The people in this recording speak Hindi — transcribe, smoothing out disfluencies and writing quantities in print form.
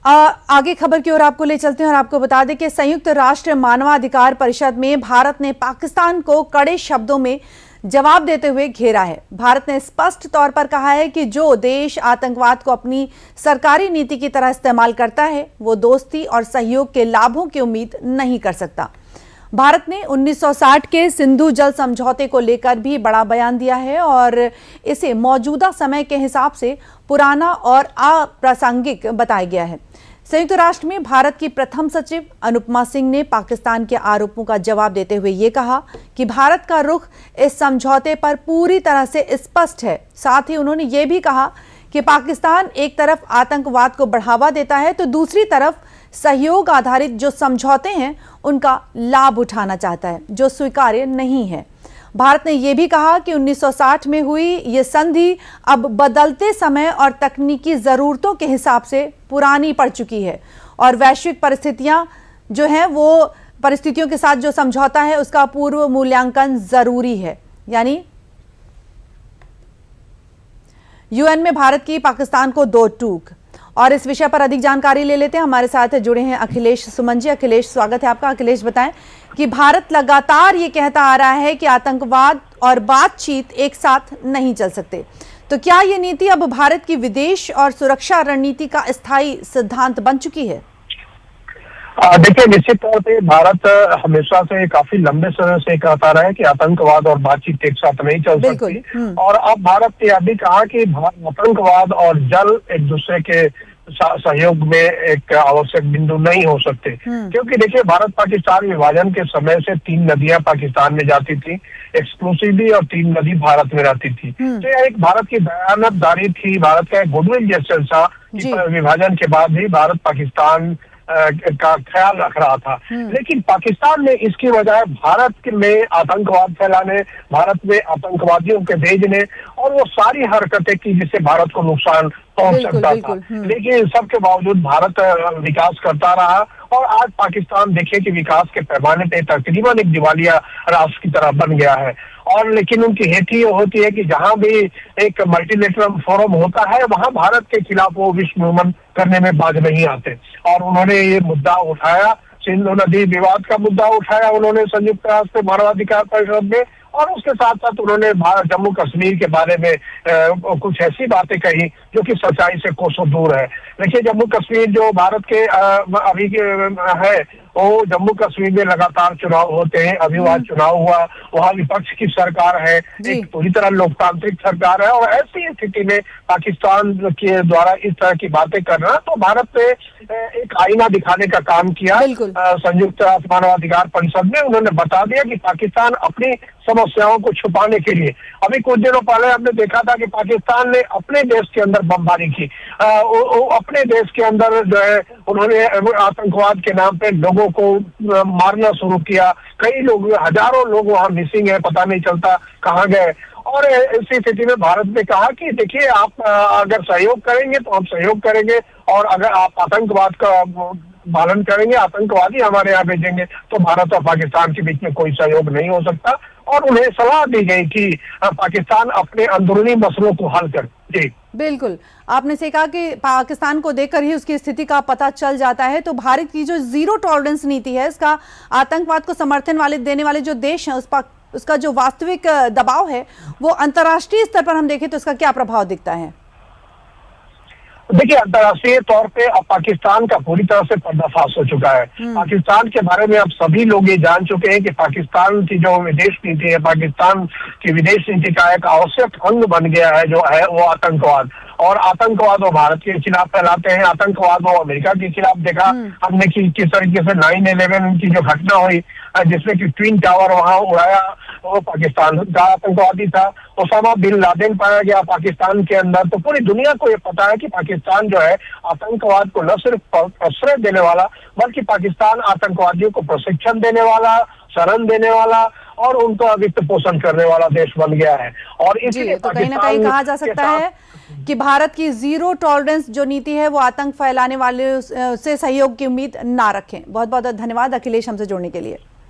आगे खबर की ओर आपको ले चलते हैं और आपको बता दें कि संयुक्त राष्ट्र मानवाधिकार परिषद में भारत ने पाकिस्तान को कड़े शब्दों में जवाब देते हुए घेरा है। भारत ने स्पष्ट तौर पर कहा है कि जो देश आतंकवाद को अपनी सरकारी नीति की तरह इस्तेमाल करता है वो दोस्ती और सहयोग के लाभों की उम्मीद नहीं कर सकता। भारत ने 1960 के सिंधु जल समझौते को लेकर भी बड़ा बयान दिया है और इसे मौजूदा समय के हिसाब से पुराना और अप्रासंगिक बताया गया है। संयुक्त राष्ट्र में भारत की प्रथम सचिव अनुपमा सिंह ने पाकिस्तान के आरोपों का जवाब देते हुए ये कहा कि भारत का रुख इस समझौते पर पूरी तरह से स्पष्ट है। साथ ही उन्होंने ये भी कहा कि पाकिस्तान एक तरफ आतंकवाद को बढ़ावा देता है तो दूसरी तरफ सहयोग आधारित जो समझौते हैं उनका लाभ उठाना चाहता है, जो स्वीकार्य नहीं है। भारत ने यह भी कहा कि 1960 में हुई ये संधि अब बदलते समय और तकनीकी जरूरतों के हिसाब से पुरानी पड़ चुकी है और वैश्विक परिस्थितियां जो हैं वो परिस्थितियों के साथ जो समझौता है उसका पूर्व मूल्यांकन जरूरी है। यानी यूएन में भारत की पाकिस्तान को दो टूक। और इस विषय पर अधिक जानकारी ले लेते हैं। हमारे साथ जुड़े हैं अखिलेश सुमन जी। अखिलेश, स्वागत है आपका। अखिलेश, बताएं कि भारत लगातार ये कहता आ रहा है कि आतंकवाद और बातचीत एक साथ नहीं चल सकते, तो क्या ये नीति अब भारत की विदेश और सुरक्षा रणनीति का स्थायी सिद्धांत बन चुकी है? देखिए, निश्चित तौर पे भारत हमेशा से काफी लंबे समय से कहता रहा है कि आतंकवाद और बातचीत एक साथ नहीं चल सकती और अब भारत ने यह भी कहा कि आतंकवाद और जल एक दूसरे के सहयोग में एक आवश्यक बिंदु नहीं हो सकते, क्योंकि देखिए भारत पाकिस्तान विभाजन के समय से 3 नदियां पाकिस्तान में जाती थी एक्सक्लूसिवली और 3 नदी भारत में रहती थी। तो यह एक भारत की दयानतदारी थी, भारत का एक गुडविल जेस्चर था कि विभाजन के बाद भी भारत पाकिस्तान का ख्याल रख रहा था। लेकिन पाकिस्तान ने इसकी बजाय भारत में आतंकवाद फैलाने, भारत में आतंकवादियों के भेजने और वो सारी हरकतें की जिससे भारत को नुकसान पहुंच सकता था। लेकिन सबके बावजूद भारत विकास करता रहा और आज पाकिस्तान देखिए कि विकास के पैमाने पे तकरीबन एक दिवालिया राष्ट्र की तरह बन गया है। और लेकिन उनकी हेतु ये होती है कि जहां भी एक मल्टीलेटरल फोरम होता है वहां भारत के खिलाफ वो विश्वमन करने में बाज नहीं आते। और उन्होंने ये मुद्दा उठाया, सिंधु नदी विवाद का मुद्दा उठाया उन्होंने संयुक्त राष्ट्र मानवाधिकार परिषद में, और उसके साथ साथ उन्होंने जम्मू कश्मीर के बारे में कुछ ऐसी बातें कही जो कि सच्चाई से कोसों दूर है। देखिए, जम्मू कश्मीर जो भारत के अभी है वो जम्मू कश्मीर में लगातार चुनाव होते हैं। अभी वहाँ चुनाव हुआ, वहाँ विपक्ष की सरकार है, एक पूरी तरह लोकतांत्रिक सरकार है और ऐसी स्थिति में पाकिस्तान के द्वारा इस तरह की बातें करना तो भारत ने एक आईना दिखाने का काम किया। संयुक्त राष्ट्र मानवाधिकार परिषद में उन्होंने बता दिया कि पाकिस्तान अपनी समस्याओं को छुपाने के लिए, अभी कुछ दिनों पहले हमने देखा था कि पाकिस्तान ने अपने देश के अंदर बमबारी की, अपने देश के अंदर जो है उन्होंने आतंकवाद के नाम पे लोगों को मारना शुरू किया। कई लोग, हजारों लोग वहां मिसिंग है, पता नहीं चलता कहाँ गए। और इसी स्थिति में भारत ने कहा कि देखिए, आप अगर सहयोग करेंगे तो हम सहयोग करेंगे और अगर आप आतंकवाद का पालन करेंगे, आतंकवादी हमारे यहाँ भेजेंगे तो भारत और पाकिस्तान के बीच में कोई सहयोग नहीं हो सकता। और उन्हें सलाह दी गई कि पाकिस्तान अपने अंदरूनी मसलों को हल करे। जी बिल्कुल, आपने से कहा कि पाकिस्तान को देखकर ही उसकी स्थिति का पता चल जाता है। तो भारत की जो जीरो टॉलरेंस नीति है, इसका आतंकवाद को समर्थन देने वाले जो देश हैं उसका जो वास्तविक दबाव है वो अंतर्राष्ट्रीय स्तर पर हम देखें तो उसका क्या प्रभाव दिखता है? देखिए, अंतर्राष्ट्रीय तौर पे अब पाकिस्तान का पूरी तरह से पर्दाफाश हो चुका है। पाकिस्तान के बारे में अब सभी लोग ये जान चुके हैं कि पाकिस्तान की जो विदेश नीति है, पाकिस्तान की विदेश नीति का एक आवश्यक अंग बन गया है जो है वो आतंकवाद। और आतंकवाद वो भारत के खिलाफ फैलाते हैं, आतंकवाद वो अमेरिका के खिलाफ देखा हमने कि किस तरीके से 9/11 की जो घटना हुई जिसमें कि ट्विन टावर वहां उड़ाया, वो पाकिस्तान का आतंकवादी था। ओसामा बिन लादेन पाया गया पाकिस्तान के अंदर। तो पूरी दुनिया को ये पता है कि पाकिस्तान जो है आतंकवाद को न सिर्फ आश्रय देने वाला बल्कि पाकिस्तान आतंकवादियों को प्रशिक्षण देने वाला, शरण देने वाला और उनका वित्त पोषण करने वाला देश बन गया है। और इसलिए तो कहीं ना कहीं कहा जा सकता है कि भारत की जीरो टॉलरेंस जो नीति है वो आतंक फैलाने वाले से सहयोग की उम्मीद ना रखें। बहुत बहुत धन्यवाद अखिलेश, हमसे जुड़ने के लिए।